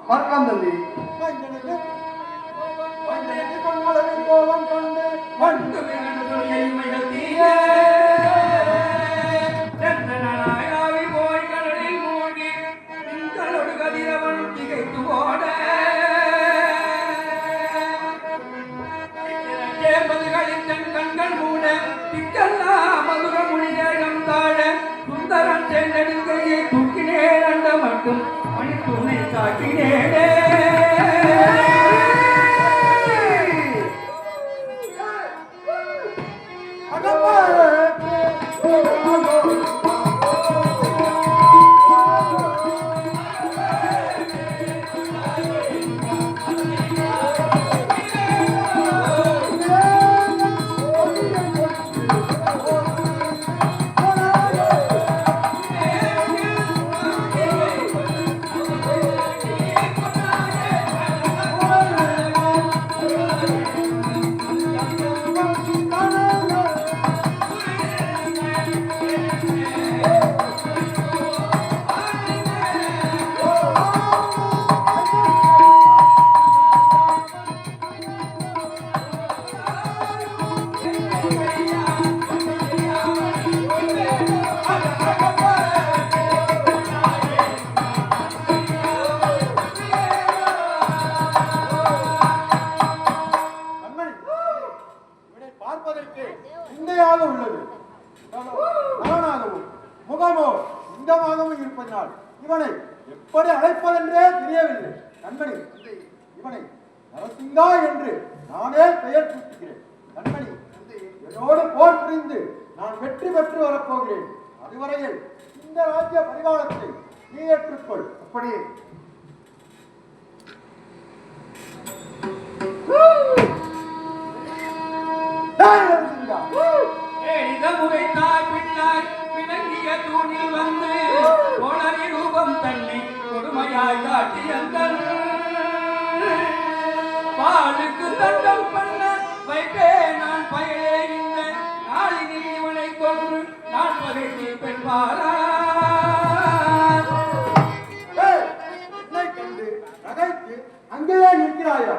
பார்க்கலாம் தம்பி. மட்டும் மணி துணை காட்டினேனே உள்ளது. நலனாகவும் முகமோ இந்தமாகவும் இருப்பதனால் இவனை எப்படி அழைப்பதென்றே தெரியவில்லை. கண்மணி, இவனை நரசிங்கா என்று நானே பெயர் சூட்டுகிறேன். கண்மணி, என்னோடு போர் புரிந்து நான் வெற்றி பெற்று வரப்போகிறேன். அதுவரையில் இந்த ராஜ்ய பரிவாரத்தை நீ ஏற்றுக்கொள். அப்படியே தூணில் வந்து கோளரி ரூபம் தன்னை கொடுமையாய் காட்டியங்கள் பாலுக்கு தண்டம் பண்ண வைப்பே நான் பயலே இந்த நாளினில் இவனை கொன்று நான் பகைத்து பெண்பாரா என்னை கண்டு நகைத்து அங்கேயே நிற்கிறாயா?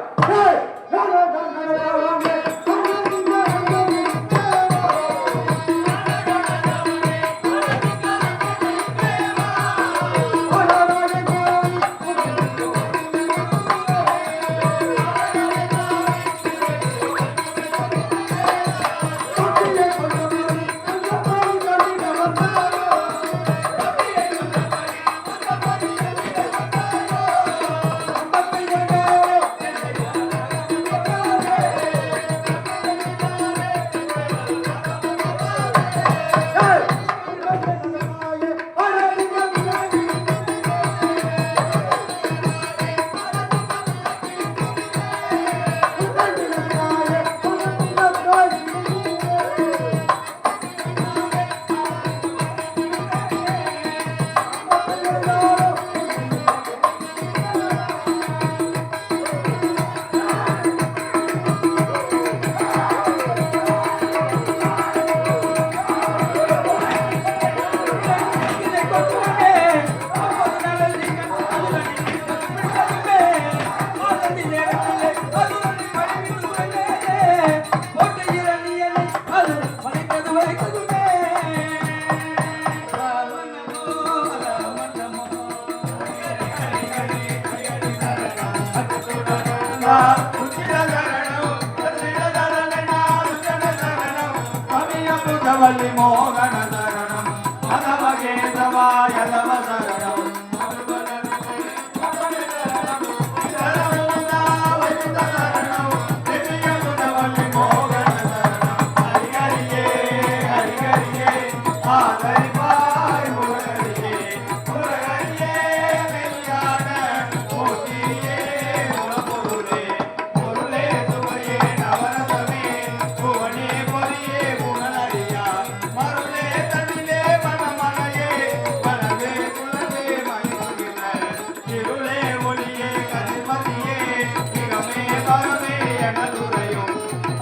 குஜவல்லி மோகன சரணம் மதவ கேசவாய தவ சரணம்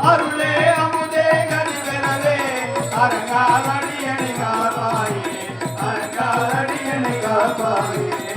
அருளே அமுதே கதிவெனவே அரங்காலடியனை காப்பாயே அரங்காலடியனை காப்பாயே